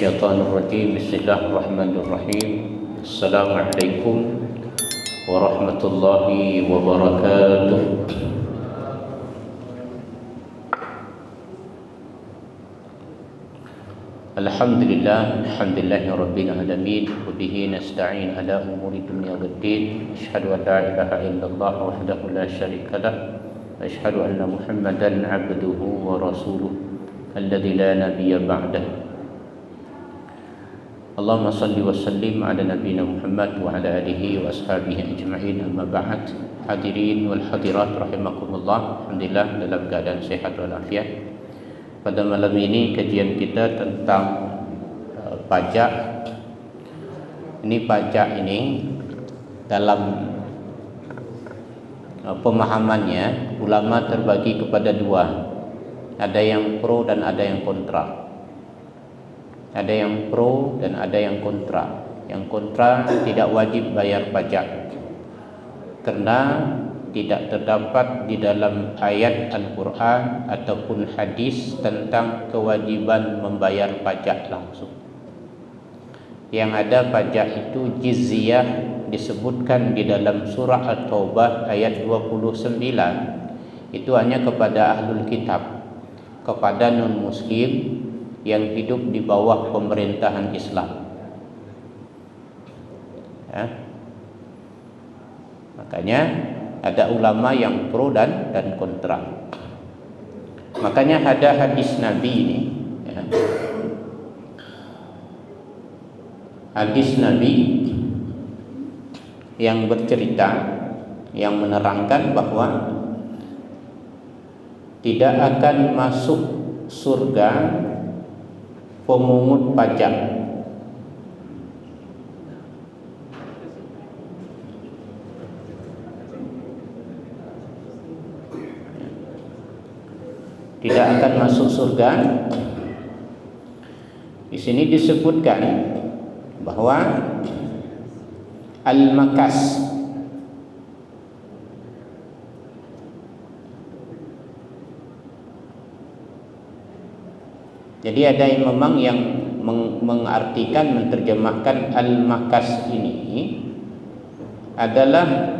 الشيطان الرجيم بسم الله الرحمن الرحيم السلام عليكم ورحمة الله وبركاته الحمد لله رب العالمين وبه نستعين على أمور الدنيا والدين أشهد أن لا إله إلا الله وحده لا شريك له أشهد أن محمدا عبده ورسوله الذي لا نبي بعده Allahumma salli wa sallim ala nabiyina Muhammad wa ala alihi wa ashabihi ajma'in amma ba'd. Hadirin wal hadirat rahimakumullah. Alhamdulillah dalam keadaan sehat walafiat. Pada malam ini kajian kita tentang pajak. Ini pajak ini dalam pemahamannya ulama terbagi kepada dua. Ada yang pro dan ada yang kontra. Ada yang pro dan ada yang kontra. Yang kontra tidak wajib bayar pajak karena tidak terdapat di dalam ayat Al-Quran ataupun hadis tentang kewajiban membayar pajak langsung. Yang ada pajak itu jizyah disebutkan di dalam surah At-Taubah ayat 29. Itu hanya kepada ahlul kitab, kepada non-muslim yang hidup di bawah pemerintahan Islam. Ya. Makanya ada ulama yang pro dan kontra. Makanya ada hadis Nabi ini. Ya. Hadis Nabi yang bercerita, yang menerangkan bahwa tidak akan masuk surga pemungut pajak. Tidak akan masuk surga. Di sini disebutkan bahwa al-makas jadi ada yang memang yang mengartikan, menerjemahkan al-makas ini adalah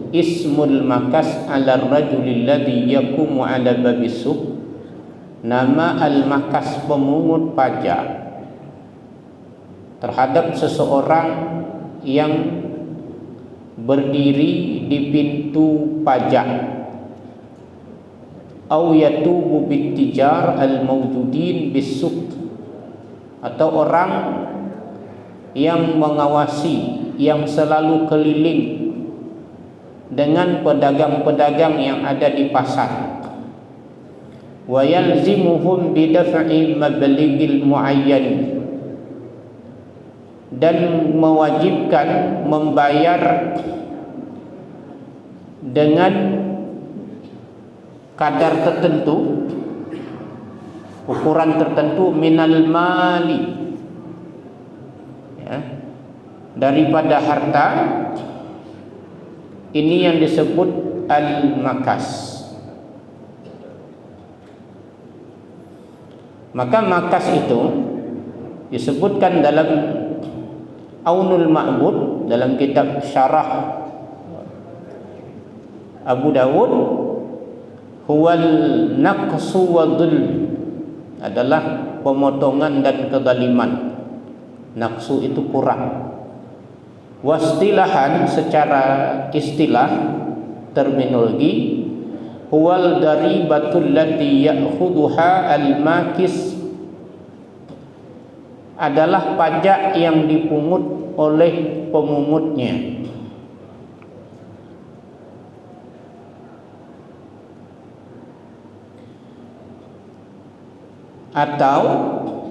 ismul makas ala rajulil ladzi yaqumu ala babis suq. Nama al-makas pemungut pajak terhadap seseorang yang berdiri di pintu pajak. Au yatubu bittijar al-mawjudin bis-suq, atau orang yang mengawasi, yang selalu keliling dengan pedagang-pedagang yang ada di pasar. Wa yalzimuhum bidaf'i mablaghil muayyan, dan mewajibkan membayar dengan kadar tertentu, ukuran tertentu minal mali, ya, daripada harta. Ini yang disebut al-makas. Maka makas itu disebutkan dalam Aunul Ma'bud, dalam kitab Syarah Abu Dawud, huwal naqsu wa dhul, adalah pemotongan dan kezaliman. Naqsu itu kurang. Wastilahan, secara istilah terminologi, huwal daribatul lati ya'khudhuha al-makis, adalah pajak yang dipungut oleh pemungutnya. Atau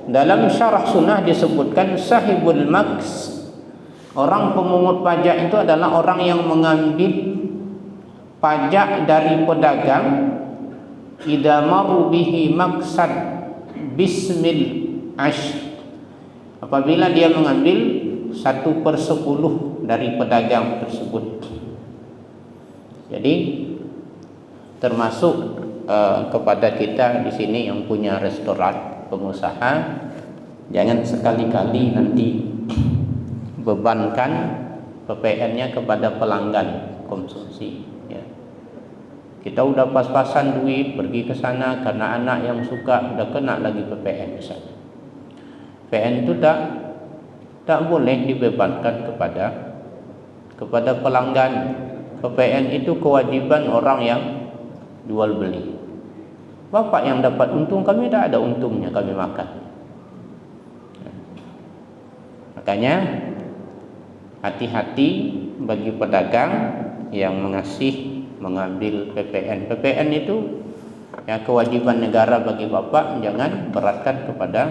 dalam syarah sunnah disebutkan sahibul maks, orang pemungut pajak itu adalah orang yang mengambil pajak dari pedagang idza maru bihi maksad bismil ash, apabila dia mengambil 1/10 dari pedagang tersebut. Jadi termasuk kepada kita di sini yang punya restoran, pengusaha, Jangan sekali-kali nanti bebankan PPN-nya kepada pelanggan konsumsi. Ya. Kita udah pas-pasan duit pergi ke sana karena anak yang suka, udah kena lagi PPN di sana. PPN itu tak boleh dibebankan kepada pelanggan. PPN itu kewajiban orang yang jual beli. Bapak yang dapat untung, kami tak ada untungnya, kami makan. Makanya hati-hati bagi pedagang yang mengambil PPN. PPN itu ya kewajiban negara bagi bapak, jangan beratkan kepada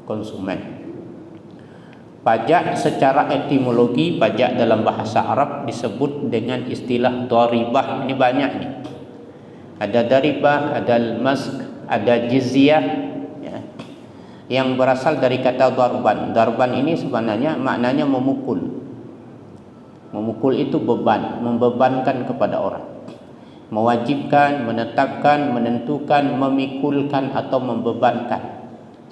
konsumen. Pajak secara etimologi, pajak dalam bahasa Arab disebut dengan istilah dharibah. Ini banyak nih. Ada dharibah, ada al-mask, ada jizyah, ya, yang berasal dari kata darban. Darban ini sebenarnya maknanya memukul. Memukul itu beban, membebankan kepada orang. Mewajibkan, menetapkan, menentukan, memikulkan atau membebankan.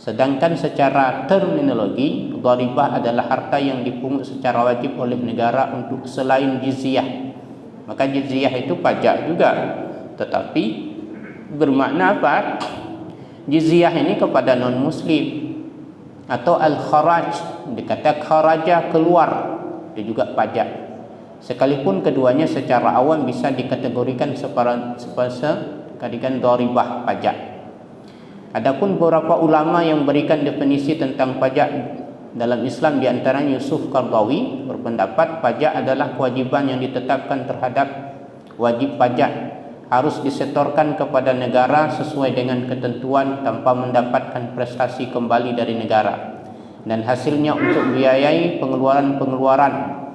Sedangkan secara terminologi, dharibah adalah harta yang dipungut secara wajib oleh negara untuk selain jizyah. Maka jizyah itu pajak juga, tetapi bermakna apa? Jizyah ini kepada non-muslim, atau al-kharaj, dikata kharaja, keluar, itu juga pajak. Sekalipun keduanya secara awam bisa dikategorikan sekalian dharibah, pajak. Adapun beberapa ulama yang berikan definisi tentang pajak dalam Islam, di antaranya Yusuf Qardawi berpendapat pajak adalah kewajiban yang ditetapkan terhadap wajib pajak, harus disetorkan kepada negara sesuai dengan ketentuan tanpa mendapatkan prestasi kembali dari negara, dan hasilnya untuk membiayai pengeluaran-pengeluaran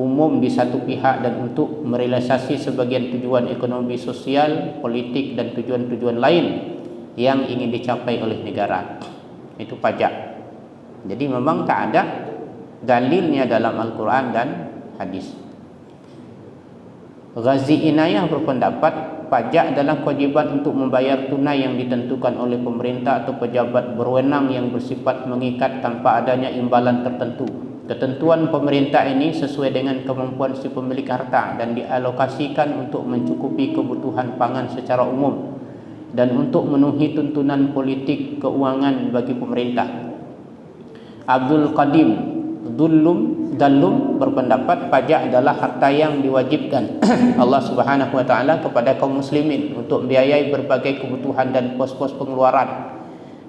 umum di satu pihak dan untuk merealisasi sebagian tujuan ekonomi, sosial, politik dan tujuan-tujuan lain yang ingin dicapai oleh negara. Itu pajak. Jadi memang tak ada dalilnya dalam Al-Quran dan hadis. Ghazi Inayah berpendapat pajak adalah kewajiban untuk membayar tunai yang ditentukan oleh pemerintah atau pejabat berwenang yang bersifat mengikat tanpa adanya imbalan tertentu. Ketentuan pemerintah ini sesuai dengan kemampuan si pemilik harta dan dialokasikan untuk mencukupi kebutuhan pangan secara umum dan untuk memenuhi tuntunan politik keuangan bagi pemerintah. Abdul Qadim Dallum berpendapat pajak adalah harta yang diwajibkan Allah Subhanahu wa taala kepada kaum muslimin untuk membiayai berbagai kebutuhan dan pos-pos pengeluaran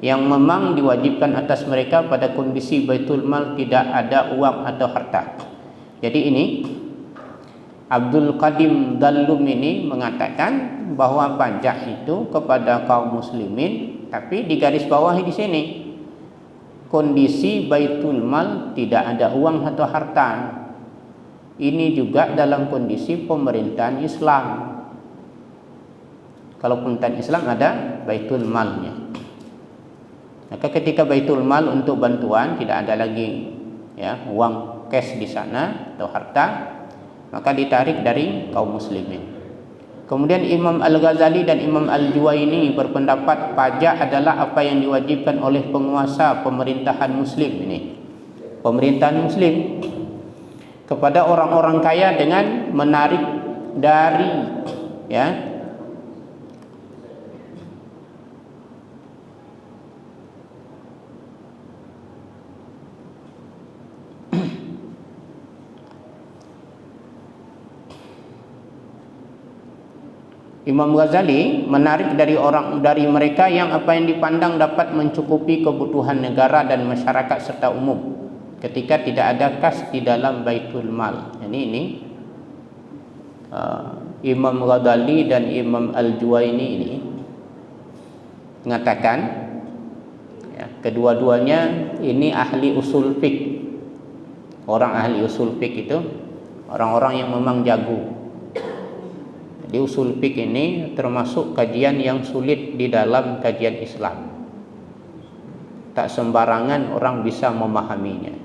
yang memang diwajibkan atas mereka pada kondisi baitul mal tidak ada uang atau harta. Jadi ini Abdul Qadim Dallum ini mengatakan bahwa pajak itu kepada kaum muslimin, tapi di garis bawah di sini kondisi baitul mal tidak ada uang atau harta. Ini juga dalam kondisi pemerintahan Islam. Kalau pemerintahan Islam ada baitul malnya. Maka ketika baitul mal untuk bantuan tidak ada lagi ya uang cash di sana atau harta, maka ditarik dari kaum muslimin. Kemudian Imam Al-Ghazali dan Imam Al-Juwaini berpendapat pajak adalah apa yang diwajibkan oleh penguasa pemerintahan muslim ini. Pemerintahan muslim kepada orang-orang kaya dengan menarik dari ya Imam Ghazali menarik dari mereka yang apa yang dipandang dapat mencukupi kebutuhan negara dan masyarakat serta umum ketika tidak ada kas di dalam baitul mal. Ini Imam Ghazali dan Imam Al-Juwaini ini mengatakan ya, kedua-duanya ini ahli usul fiqh. Orang ahli usul fiqh itu orang-orang yang memang jago. Di usul fiqh ini termasuk kajian yang sulit di dalam kajian Islam. Tak sembarangan orang bisa memahaminya.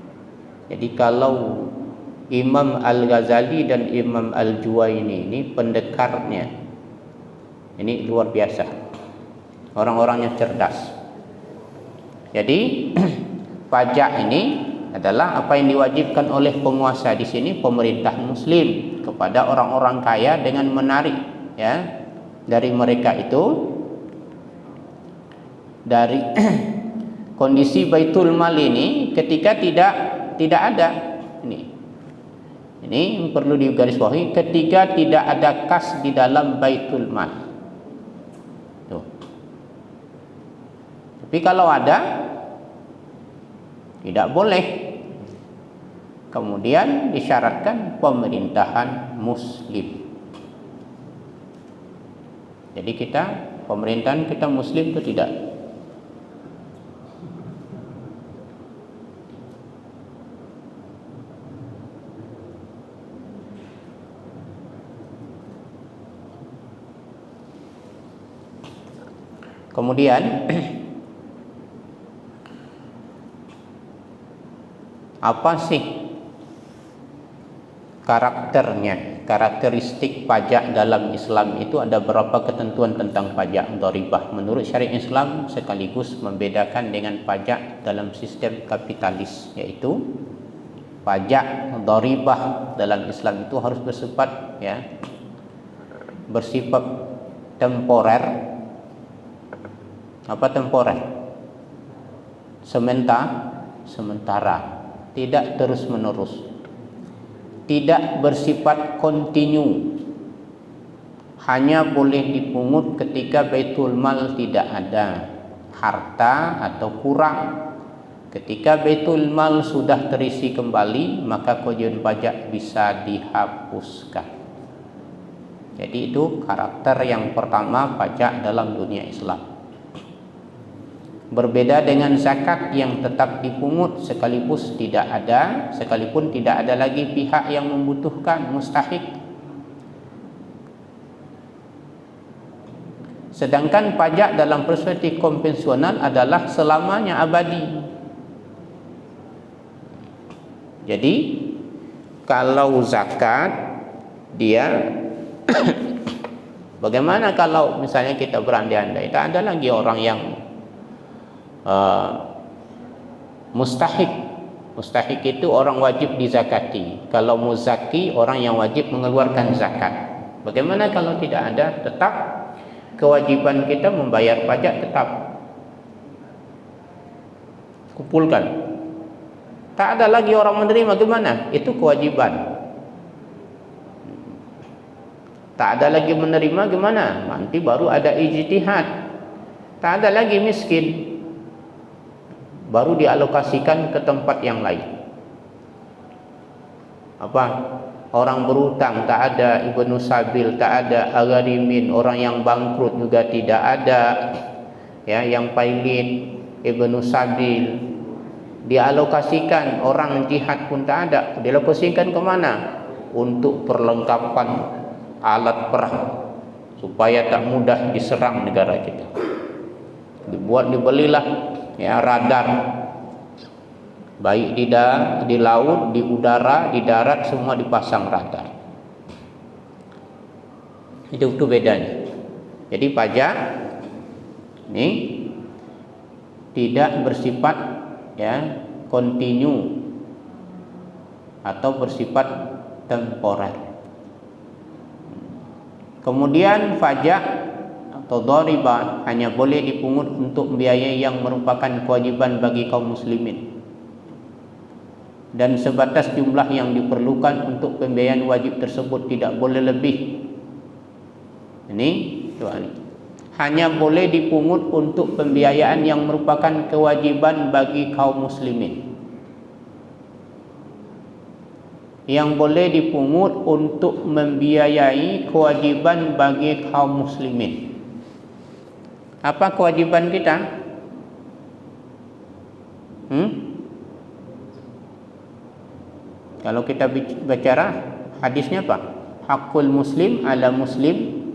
Jadi kalau Imam Al-Ghazali dan Imam Al-Juwaini ini pendekarnya ini luar biasa. Orang-orangnya cerdas. Jadi pajak ini adalah apa yang diwajibkan oleh penguasa di sini, pemerintah muslim, kepada orang-orang kaya dengan menarik ya dari mereka itu dari kondisi baitul mal ini ketika tidak ada ini perlu digarisbawahi, ketika tidak ada kas di dalam baitul mal. Tuh. Tapi kalau ada tidak boleh. Kemudian disyaratkan pemerintahan muslim. Jadi pemerintahan kita muslim itu tidak. Kemudian apa sih karakteristik pajak dalam Islam itu? Ada berapa ketentuan tentang pajak dharibah menurut syariat Islam, sekaligus membedakan dengan pajak dalam sistem kapitalis, yaitu pajak dharibah dalam Islam itu harus bersifat temporer. Apa temporer? Sementara, tidak terus menerus, tidak bersifat kontinu, hanya boleh dipungut ketika baitul mal tidak ada harta atau kurang. Ketika baitul mal sudah terisi kembali, maka kewajiban pajak bisa dihapuskan. Jadi itu karakter yang pertama pajak dalam dunia Islam. Berbeda dengan zakat yang tetap dipungut sekalipun tidak ada lagi pihak yang membutuhkan, mustahik. Sedangkan pajak dalam perspektif konvensional adalah selamanya abadi. Jadi kalau zakat dia bagaimana kalau misalnya kita berandai-andai tak ada lagi orang yang mustahik itu orang wajib dizakati. Kalau muzaki, orang yang wajib mengeluarkan zakat. Bagaimana kalau tidak ada? Tetap kewajiban kita membayar pajak, tetap kumpulkan. Tak ada lagi orang menerima, gimana? Itu kewajiban. Tak ada lagi menerima, gimana? Nanti baru ada ijtihad. Tak ada lagi miskin, baru dialokasikan ke tempat yang lain. Orang berutang tak ada, ibnu sabil tak ada, agharimin orang yang bangkrut juga tidak ada, ya, yang pailit, ibnu sabil dialokasikan. Orang jihad pun tak ada, dialokasikan kemana? Untuk perlengkapan alat perang supaya tak mudah diserang negara kita. Dibelilah ya radar, baik di laut, di udara, di darat, semua dipasang radar. Itu bedanya. Jadi pajak ini tidak bersifat ya kontinu atau bersifat temporer. Kemudian pajak atau dharibah hanya boleh dipungut untuk biaya yang merupakan kewajiban bagi kaum muslimin, dan sebatas jumlah yang diperlukan untuk pembiayaan wajib tersebut, tidak boleh lebih. Ini hanya boleh dipungut untuk pembiayaan yang merupakan kewajiban bagi kaum muslimin. Yang boleh dipungut untuk membiayai kewajiban bagi kaum muslimin. Apa kewajiban kita? Kalau kita bicara hadisnya apa? Hakul muslim ala muslim,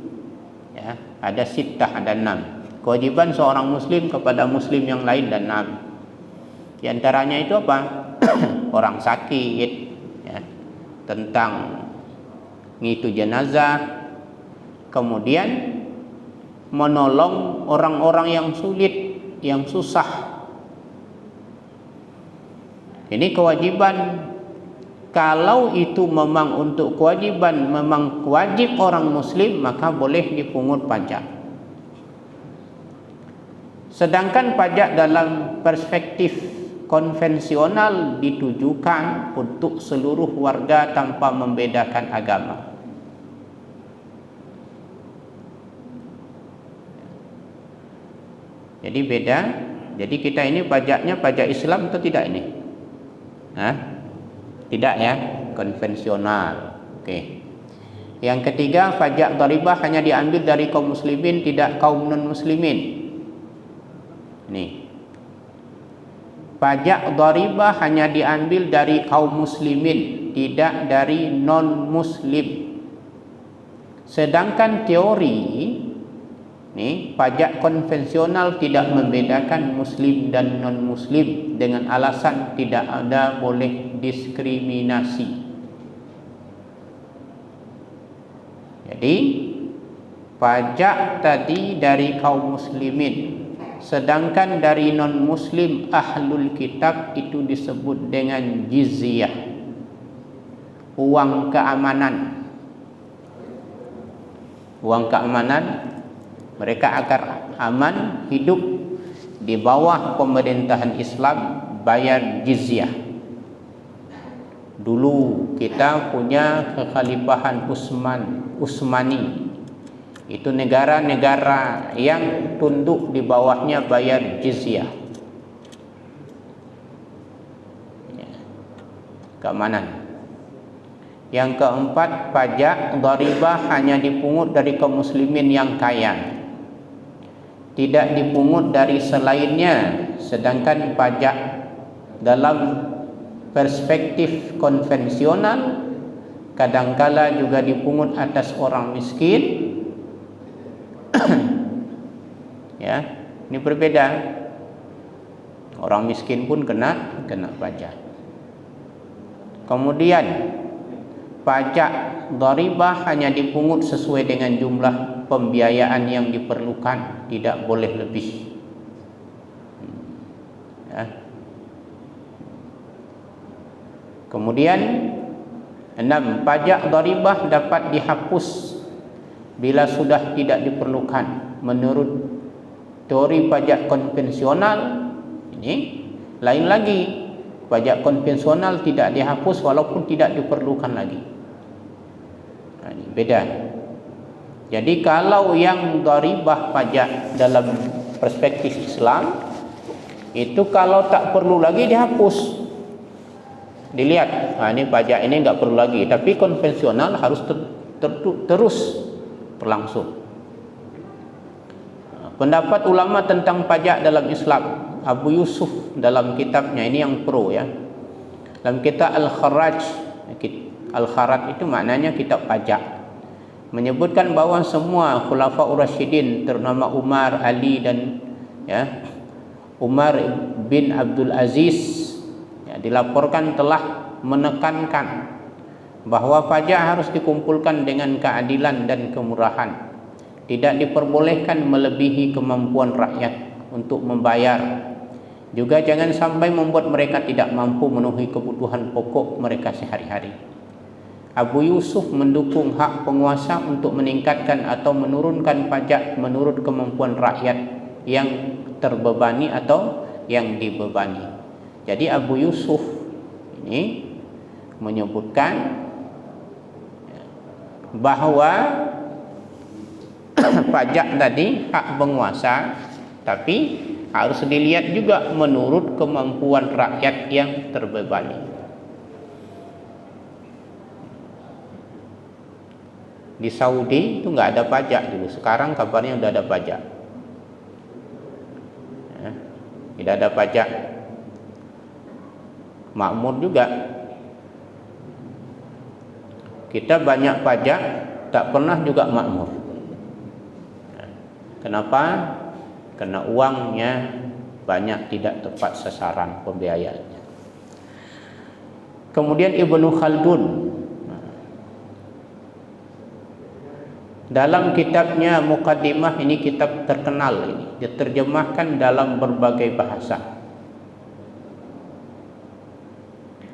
ya, ada sittah, ada 6. Kewajiban seorang muslim kepada muslim yang lain dan 6. Di antaranya itu apa? Orang sakit, ya, tentang ngitu jenazah, kemudian menolong orang-orang yang sulit, yang susah, Ini kewajiban. Kalau itu memang untuk kewajiban, memang wajib orang muslim, maka boleh dipungut pajak. Sedangkan pajak dalam perspektif konvensional ditujukan untuk seluruh warga tanpa membedakan agama. Jadi beda. Jadi kita ini pajaknya pajak Islam atau tidak ini? Hah? Tidak ya, konvensional. Oke. Yang ketiga, pajak dharibah hanya diambil dari kaum muslimin, tidak kaum non muslimin. Nih. Pajak dharibah hanya diambil dari kaum muslimin, tidak dari non muslim. Sedangkan teori nih, pajak konvensional tidak membedakan muslim dan non muslim dengan alasan tidak ada boleh diskriminasi. Jadi pajak tadi dari kaum muslimin, sedangkan dari non muslim ahlul kitab itu disebut dengan jizyah, uang keamanan. Uang keamanan, mereka agar aman hidup di bawah pemerintahan Islam, bayar jizyah. Dulu kita punya kekhalifahan Utsmani. Itu negara-negara yang tunduk di bawahnya bayar jizyah. Keamanan. Yang keempat, pajak dharibah hanya dipungut dari kaum muslimin yang kaya, tidak dipungut dari selainnya. Sedangkan pajak dalam perspektif konvensional kadangkala juga dipungut atas orang miskin. Ya, ini berbeda. Orang miskin pun kena pajak. Kemudian pajak dharibah hanya dipungut sesuai dengan jumlah pembiayaan yang diperlukan, tidak boleh lebih. Ya. Kemudian 6. Pajak dharibah dapat dihapus bila sudah tidak diperlukan. Menurut teori pajak konvensional ini lain lagi. Pajak konvensional tidak dihapus walaupun tidak diperlukan lagi. Nah, ini beda. Jadi kalau yang dharibah pajak dalam perspektif Islam itu kalau tak perlu lagi dihapus. Dilihat, nah ini pajak ini nggak perlu lagi, tapi konvensional harus terus berlangsung. Pendapat ulama tentang pajak dalam Islam, Abu Yusuf dalam kitabnya ini yang pro ya. Dalam kitab Al-Kharaj, Al-Kharaj itu maknanya kitab pajak, menyebutkan bahwa semua khulafaur rasyidin, terutama Umar, Ali dan ya Umar bin Abdul Aziz ya, dilaporkan telah menekankan bahwa pajak harus dikumpulkan dengan keadilan dan kemurahan. Tidak diperbolehkan melebihi kemampuan rakyat untuk membayar. Juga jangan sampai membuat mereka tidak mampu memenuhi kebutuhan pokok mereka sehari-hari. Abu Yusuf mendukung hak penguasa untuk meningkatkan atau menurunkan pajak menurut kemampuan rakyat yang terbebani atau yang dibebani. Jadi Abu Yusuf ini menyebutkan bahwa pajak tadi hak penguasa, tapi harus dilihat juga menurut kemampuan rakyat yang terbebani. Di Saudi itu nggak ada pajak dulu, sekarang kabarnya udah ada pajak. Ya, tidak ada pajak. Makmur juga. Kita banyak pajak, tak pernah juga makmur. Kenapa? Karena uangnya banyak tidak tepat sasaran pembiayaannya. Kemudian Ibnu Khaldun dalam kitabnya Muqaddimah, ini kitab terkenal ini, diterjemahkan dalam berbagai bahasa.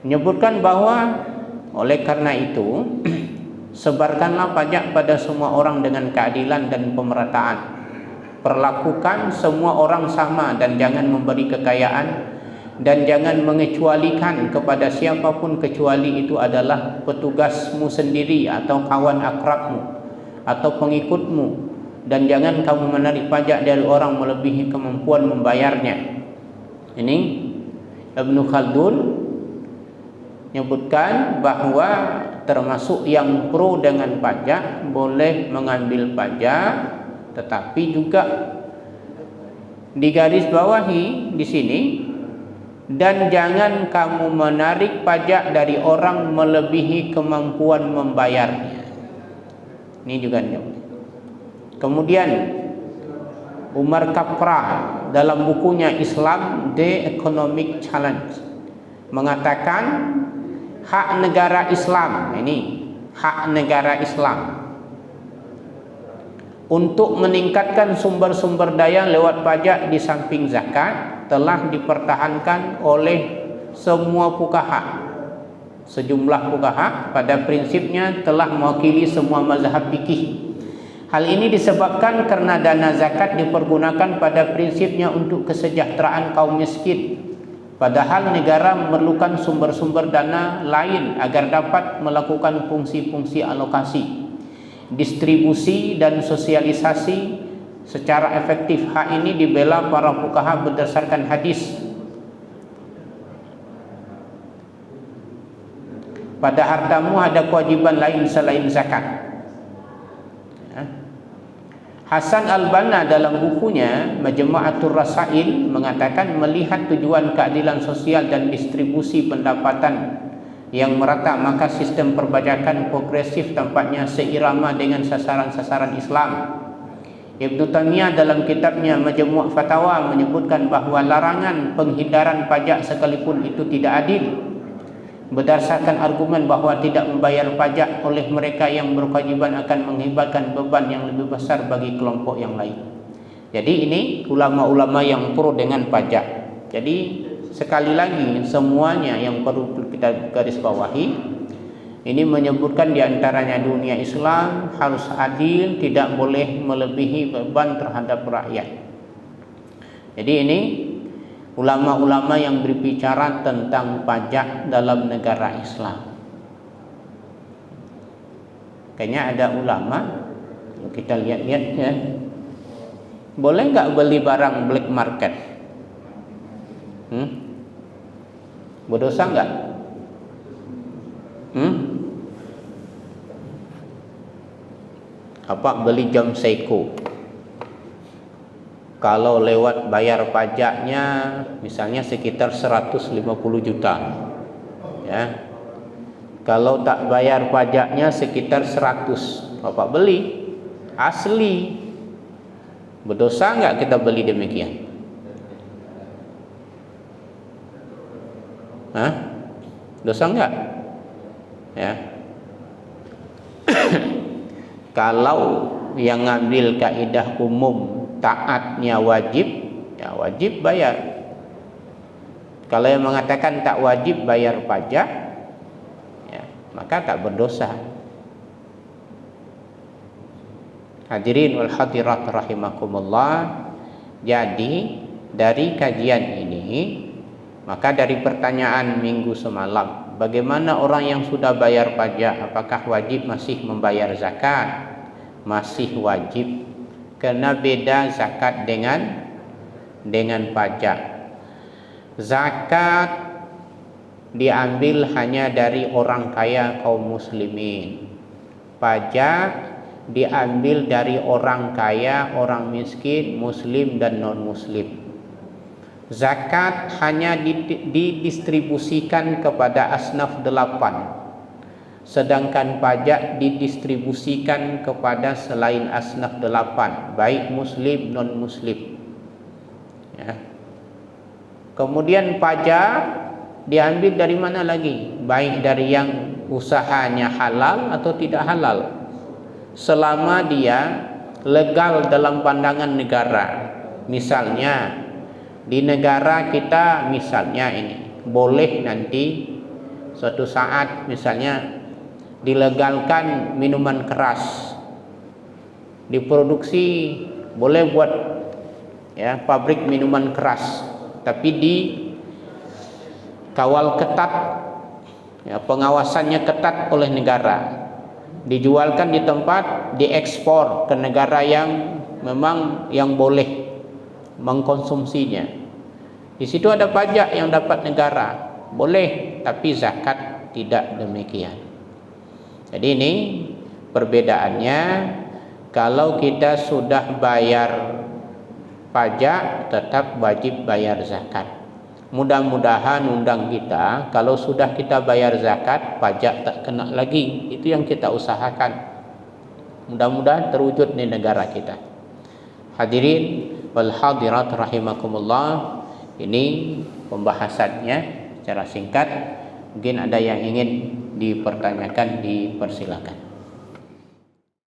Menyebutkan bahwa oleh karena itu sebarkanlah pajak pada semua orang dengan keadilan dan pemerataan. Perlakukan semua orang sama dan jangan memberi kekayaan dan jangan mengecualikan kepada siapapun kecuali itu adalah petugasmu sendiri atau kawan akrabmu atau pengikutmu, dan jangan kamu menarik pajak dari orang melebihi kemampuan membayarnya. Ini Ibnu Khaldun menyebutkan bahwa termasuk yang pro dengan pajak boleh mengambil pajak, tetapi juga digarisbawahi di sini, dan jangan kamu menarik pajak dari orang melebihi kemampuan membayarnya. Ini juga nyebut. Kemudian Umar Kaprah dalam bukunya Islam The Economic Challenge mengatakan hak negara Islam, ini hak negara Islam untuk meningkatkan sumber-sumber daya lewat pajak di samping zakat telah dipertahankan oleh semua fuqaha. Sejumlah fuqaha pada prinsipnya telah mewakili semua mazhab fikih. Hal ini disebabkan karena dana zakat dipergunakan pada prinsipnya untuk kesejahteraan kaum miskin. Padahal negara memerlukan sumber-sumber dana lain agar dapat melakukan fungsi-fungsi alokasi, distribusi dan sosialisasi secara efektif. Hak ini dibela para fuqaha berdasarkan hadis. Pada hartamu ada kewajiban lain selain zakat. Hasan Al-Banna dalam bukunya Majmu'atur Rasail mengatakan melihat tujuan keadilan sosial dan distribusi pendapatan yang merata, maka sistem perpajakan progresif tampaknya seirama dengan sasaran-sasaran Islam. Ibnu Taimiyah dalam kitabnya Majmu' Fatawa menyebutkan bahwa larangan penghindaran pajak sekalipun itu tidak adil, berdasarkan argumen bahwa tidak membayar pajak oleh mereka yang berkewajiban akan mengakibatkan beban yang lebih besar bagi kelompok yang lain. Jadi ini ulama-ulama yang pro dengan pajak. Jadi sekali lagi semuanya yang perlu kita garis bawahi, ini menyebutkan diantaranya dunia Islam harus adil, tidak boleh melebihi beban terhadap rakyat. Jadi ini ulama-ulama yang berbicara tentang pajak dalam negara Islam. Kayaknya ada ulama, kita lihat-lihat ya, boleh nggak beli barang black market? Berdosa nggak? Apa beli jam Seiko? Kalau lewat bayar pajaknya misalnya sekitar 150 juta ya. Kalau tak bayar pajaknya sekitar 100, Bapak beli asli. Berdosa enggak kita beli demikian? Dosa enggak? Ya. Kalau yang ngambil kaidah umum taatnya wajib, ya wajib bayar. Kalau yang mengatakan tak wajib bayar pajak, ya, maka tak berdosa. Hadirin wal hadirat rahimakumullah. Jadi dari kajian ini, maka dari pertanyaan minggu semalam, bagaimana orang yang sudah bayar pajak, apakah wajib masih membayar zakat? Masih wajib. Karena beda zakat dengan pajak. Zakat diambil hanya dari orang kaya kaum muslimin. Pajak diambil dari orang kaya, orang miskin, muslim dan non muslim. Zakat hanya didistribusikan kepada asnaf 8. Sedangkan pajak didistribusikan kepada selain asnaf 8, baik muslim non muslim ya. Kemudian pajak diambil dari mana lagi? Baik dari yang usahanya halal atau tidak halal, selama dia legal dalam pandangan negara. Misalnya di negara kita misalnya ini boleh nanti suatu saat misalnya dilegalkan minuman keras, diproduksi, boleh buat ya pabrik minuman keras, tapi dikawal ketat, ya, pengawasannya ketat oleh negara, dijualkan di tempat, diekspor ke negara yang memang yang boleh mengkonsumsinya. Di situ ada pajak yang dapat negara, boleh, tapi zakat tidak demikian. Jadi ini perbedaannya. Kalau kita sudah bayar pajak, tetap wajib bayar zakat. Mudah-mudahan undang kita, kalau sudah kita bayar zakat, pajak tak kena lagi. Itu yang kita usahakan. Mudah-mudahan terwujud di negara kita. Hadirin wal hadirat rahimakumullah, ini pembahasannya secara singkat. Mungkin ada yang ingin dipertanyakan, dipersilakan.